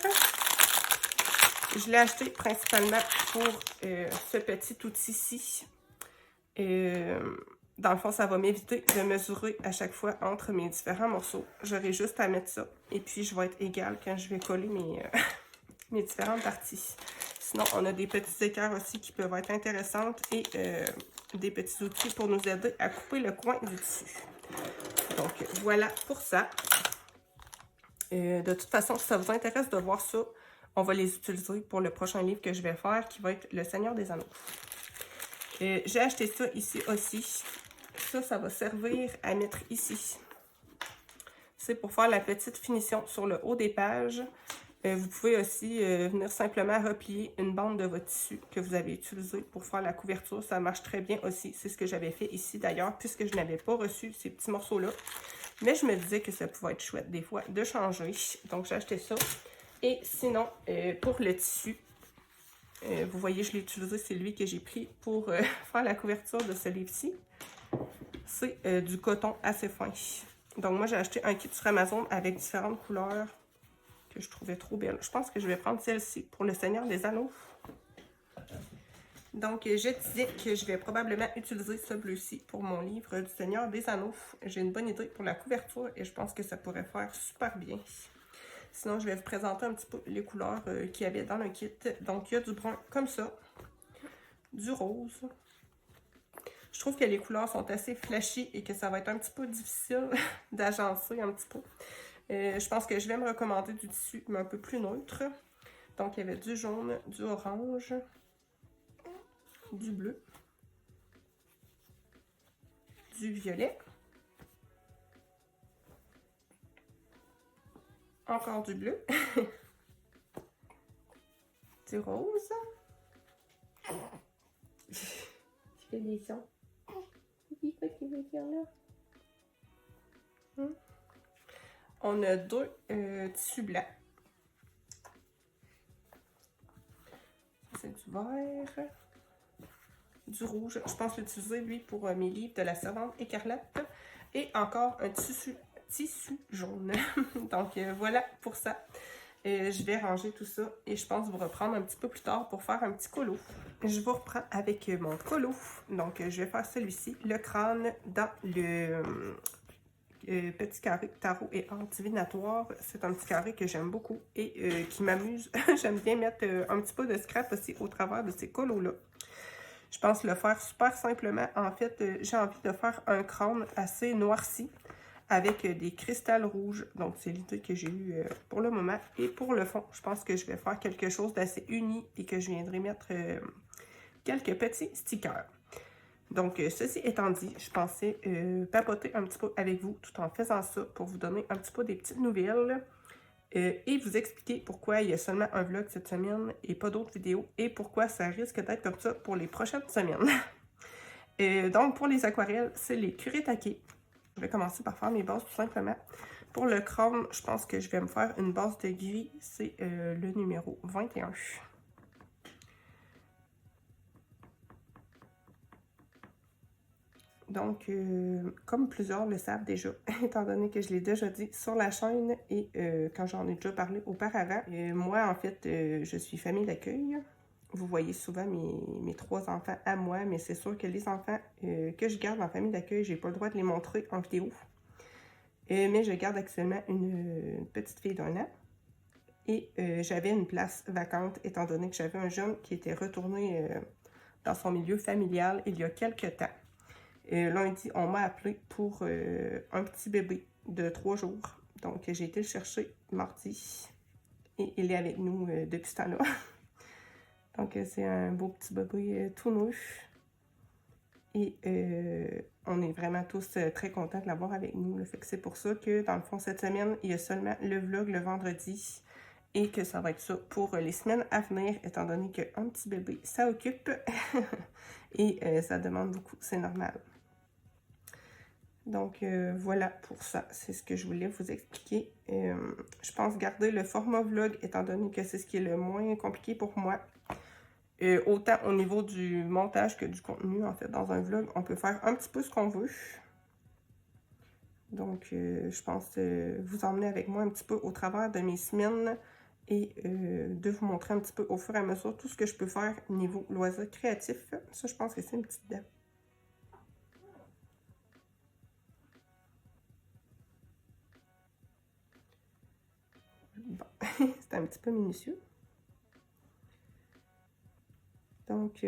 Je l'ai acheté principalement pour ce petit outil-ci. Dans le fond, ça va m'éviter de mesurer à chaque fois entre mes différents morceaux. J'aurai juste à mettre ça. Et puis, je vais être égale quand je vais coller mes différentes parties. Sinon, on a des petits équerres aussi qui peuvent être intéressantes et des petits outils pour nous aider à couper le coin du tissu. Donc, voilà pour ça. De toute façon, si ça vous intéresse de voir ça, on va les utiliser pour le prochain livre que je vais faire, qui va être Le Seigneur des Anneaux. J'ai acheté ça ici aussi. Ça va servir à mettre ici. C'est pour faire la petite finition sur le haut des pages. Vous pouvez aussi venir simplement replier une bande de votre tissu que vous avez utilisé pour faire la couverture. Ça marche très bien aussi. C'est ce que j'avais fait ici d'ailleurs, puisque je n'avais pas reçu ces petits morceaux-là. Mais je me disais que ça pouvait être chouette des fois de changer. Donc j'ai acheté ça. Et sinon, pour le tissu, vous voyez, je l'ai utilisé, c'est lui que j'ai pris pour faire la couverture de ce livre-ci. C'est du coton assez fin. Donc moi, j'ai acheté un kit sur Amazon avec différentes couleurs que je trouvais trop belles. Je pense que je vais prendre celle-ci pour Le Seigneur des Anneaux. Donc, je disais que je vais probablement utiliser ce bleu-ci pour mon livre du Seigneur des Anneaux. J'ai une bonne idée pour la couverture et je pense que ça pourrait faire super bien. Sinon, je vais vous présenter un petit peu les couleurs qu'il y avait dans le kit. Donc, il y a du brun comme ça, du rose. Je trouve que les couleurs sont assez flashy et que ça va être un petit peu difficile d'agencer un petit peu. Je pense que je vais me recommander du tissu mais un peu plus neutre. Donc, il y avait du jaune, du orange, du bleu, du violet, encore du bleu, du rose. Tu fais des sons. C'est quoi qui veut dire là? On a deux tissus blancs. C'est du vert. Du rouge. Je pense l'utiliser, lui, pour mes livres de la Servante écarlate. Et encore un tissu jaune. Donc, voilà pour ça. Je vais ranger tout ça et je pense vous reprendre un petit peu plus tard pour faire un petit colo. Je vous reprends avec mon colo. Donc, je vais faire celui-ci, le crâne dans le petit carré tarot et art divinatoire. C'est un petit carré que j'aime beaucoup et qui m'amuse. J'aime bien mettre un petit peu de scrap aussi au travers de ces colos-là. Je pense le faire super simplement. En fait, j'ai envie de faire un crâne assez noirci avec des cristals rouges. Donc, c'est l'idée que j'ai eue pour le moment. Et pour le fond, je pense que je vais faire quelque chose d'assez uni et que je viendrai mettre quelques petits stickers. Donc, ceci étant dit, je pensais papoter un petit peu avec vous tout en faisant ça pour vous donner un petit peu des petites nouvelles et vous expliquer pourquoi il y a seulement un vlog cette semaine et pas d'autres vidéos et pourquoi ça risque d'être comme ça pour les prochaines semaines. Donc, pour les aquarelles, c'est les Kuretake. Je vais commencer par faire mes bases tout simplement. Pour le crâne, je pense que je vais me faire une base de gris. C'est le numéro 21. Donc, comme plusieurs le savent déjà, étant donné que je l'ai déjà dit sur la chaîne et quand j'en ai déjà parlé auparavant, moi, en fait, je suis famille d'accueil. Vous voyez souvent mes 3 enfants à moi, mais c'est sûr que les enfants que je garde en famille d'accueil, j'ai pas le droit de les montrer en vidéo. Mais je garde actuellement une petite fille d'1 an. Et j'avais une place vacante, étant donné que j'avais un jeune qui était retourné dans son milieu familial il y a quelques temps. Lundi, on m'a appelé pour un petit bébé de 3 jours. Donc, j'ai été le chercher mardi. Et il est avec nous depuis ce temps-là. Donc, c'est un beau petit bébé tout neuf. Et on est vraiment tous très contents de l'avoir avec nous. Là. Fait que c'est pour ça que, dans le fond, cette semaine, il y a seulement le vlog le vendredi. Et que ça va être ça pour les semaines à venir, étant donné qu'un petit bébé, ça occupe. Et ça demande beaucoup, c'est normal. Donc, voilà pour ça. C'est ce que je voulais vous expliquer. Je pense garder le format vlog, étant donné que c'est ce qui est le moins compliqué pour moi. Autant au niveau du montage que du contenu, en fait, dans un vlog, on peut faire un petit peu ce qu'on veut. Donc, je pense vous emmener avec moi un petit peu au travers de mes semaines et de vous montrer un petit peu au fur et à mesure tout ce que je peux faire au niveau loisirs créatifs. Ça, je pense que c'est une petite dent. Bon, c'est un petit peu minutieux. Donc,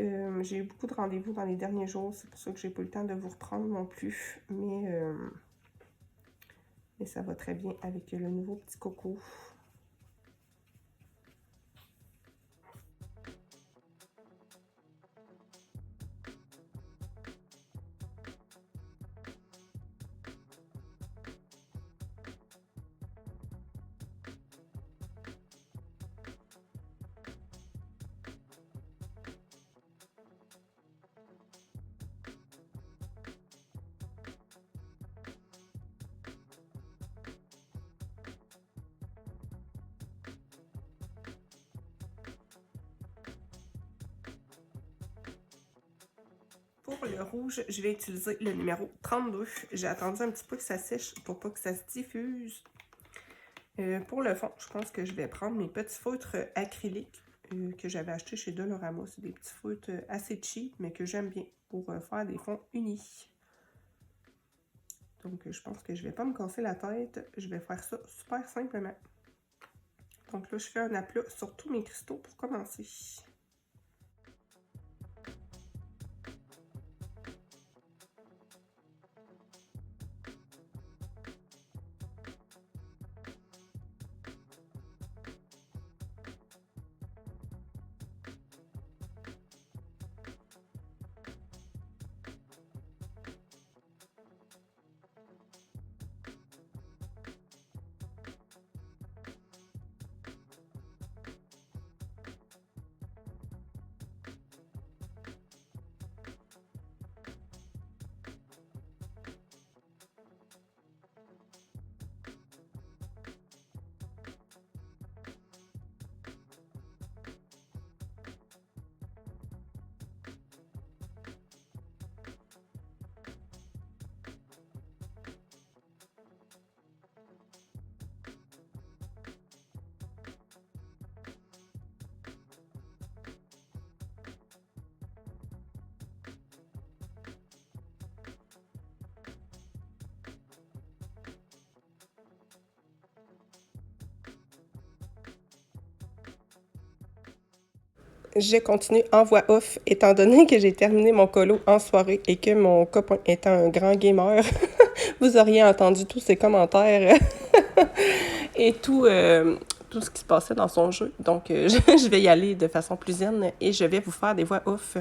j'ai eu beaucoup de rendez-vous dans les derniers jours. C'est pour ça que j'ai pas eu le temps de vous reprendre non plus. Mais ça va très bien avec le nouveau petit coco. Pour le rouge, je vais utiliser le numéro 32. J'ai attendu un petit peu que ça sèche pour pas que ça se diffuse. Pour le fond, je pense que je vais prendre mes petits feutres acryliques que j'avais achetés chez Dolorama. C'est des petits feutres assez cheap, mais que j'aime bien pour faire des fonds unis. Donc, je pense que je vais pas me casser la tête. Je vais faire ça super simplement. Donc là, je fais un aplat sur tous mes cristaux pour commencer. Je continue en voix off, étant donné que j'ai terminé mon colo en soirée et que mon copain étant un grand gamer, vous auriez entendu tous ses commentaires et tout ce qui se passait dans son jeu. Donc, je vais y aller de façon plus zen et je vais vous faire des voix off.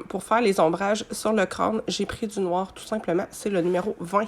Pour faire les ombrages sur le crâne, j'ai pris du noir tout simplement. C'est le numéro 20.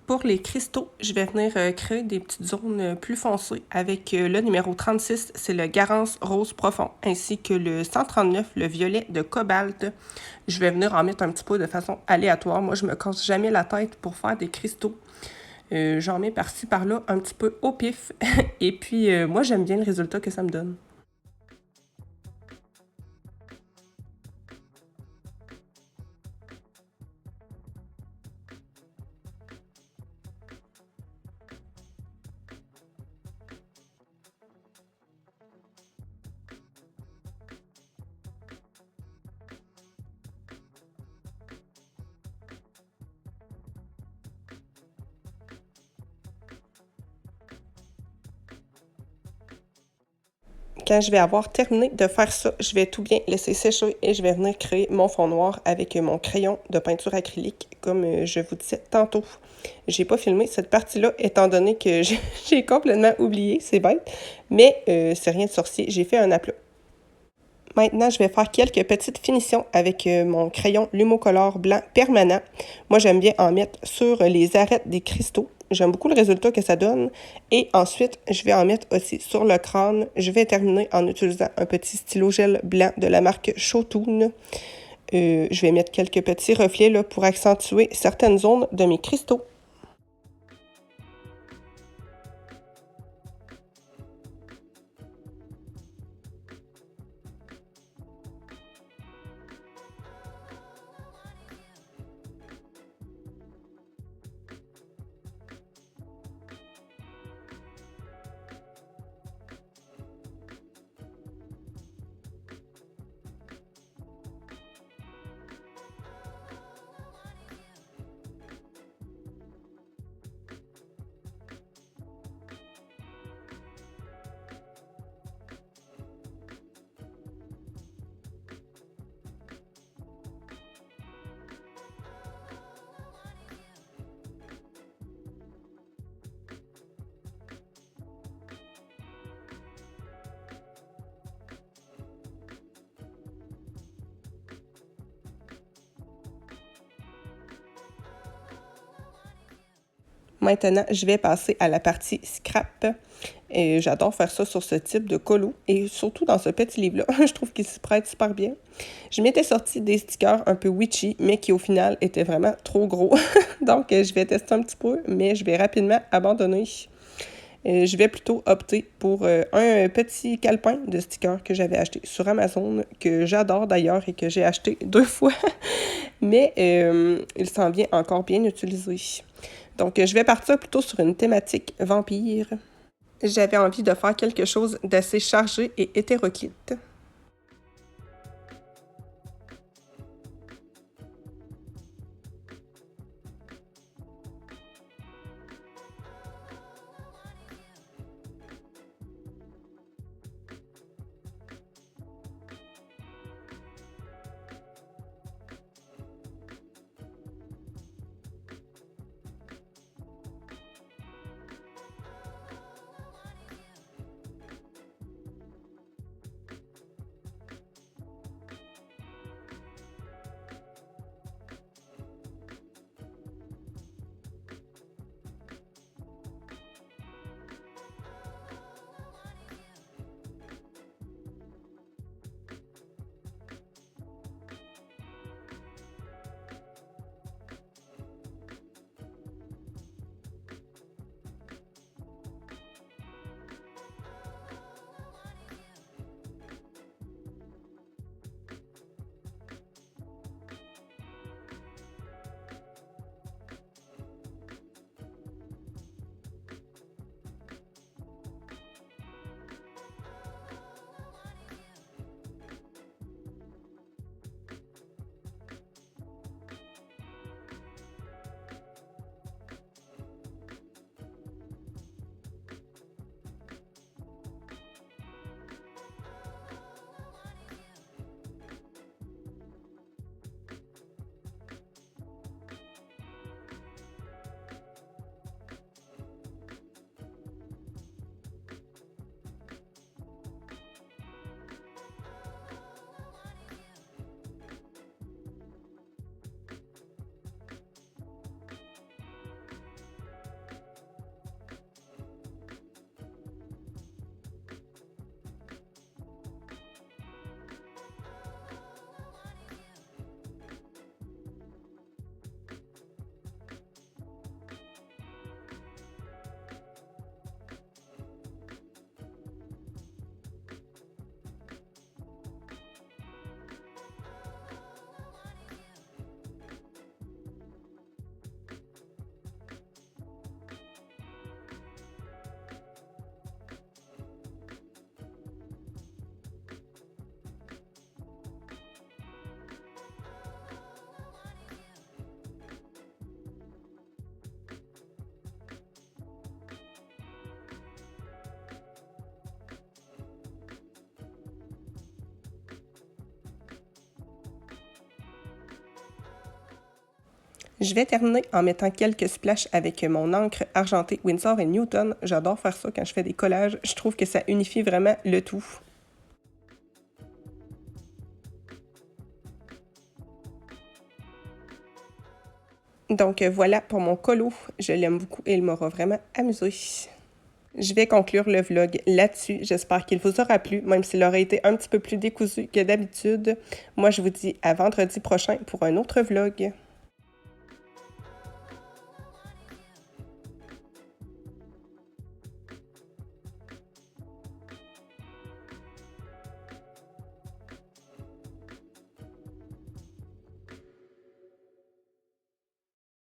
Pour les cristaux, je vais venir créer des petites zones plus foncées avec le numéro 36, c'est le Garance rose profond, ainsi que le 139, le violet de cobalt. Je vais venir en mettre un petit peu de façon aléatoire. Moi, je me casse jamais la tête pour faire des cristaux. J'en mets par-ci, par-là, un petit peu au pif. Et puis, moi, j'aime bien le résultat que ça me donne. Quand je vais avoir terminé de faire ça, je vais tout bien laisser sécher et je vais venir créer mon fond noir avec mon crayon de peinture acrylique, comme je vous disais tantôt. J'ai pas filmé cette partie-là, étant donné que j'ai complètement oublié, c'est bête, mais c'est rien de sorcier, j'ai fait un aplat. Maintenant, je vais faire quelques petites finitions avec mon crayon Lumocolor blanc permanent. Moi, j'aime bien en mettre sur les arêtes des cristaux. J'aime beaucoup le résultat que ça donne. Et ensuite, je vais en mettre aussi sur le crâne. Je vais terminer en utilisant un petit stylo gel blanc de la marque Shotoon. Je vais mettre quelques petits reflets là, pour accentuer certaines zones de mes cristaux. Maintenant, je vais passer à la partie scrap. Et j'adore faire ça sur ce type de colo et surtout dans ce petit livre-là. Je trouve qu'il s'y prête super bien. Je m'étais sorti des stickers un peu witchy, mais qui au final étaient vraiment trop gros. Donc, je vais tester un petit peu, mais je vais rapidement abandonner. Je vais plutôt opter pour un petit calepin de stickers que j'avais acheté sur Amazon, que j'adore d'ailleurs et que j'ai acheté 2 fois. Mais il s'en vient encore bien utilisé. Donc, je vais partir plutôt sur une thématique vampire. J'avais envie de faire quelque chose d'assez chargé et hétéroclite. Je vais terminer en mettant quelques splashes avec mon encre argentée Winsor & Newton. J'adore faire ça quand je fais des collages. Je trouve que ça unifie vraiment le tout. Donc voilà pour mon colo. Je l'aime beaucoup et il m'aura vraiment amusé. Je vais conclure le vlog là-dessus. J'espère qu'il vous aura plu, même s'il aurait été un petit peu plus décousu que d'habitude. Moi, je vous dis à vendredi prochain pour un autre vlog.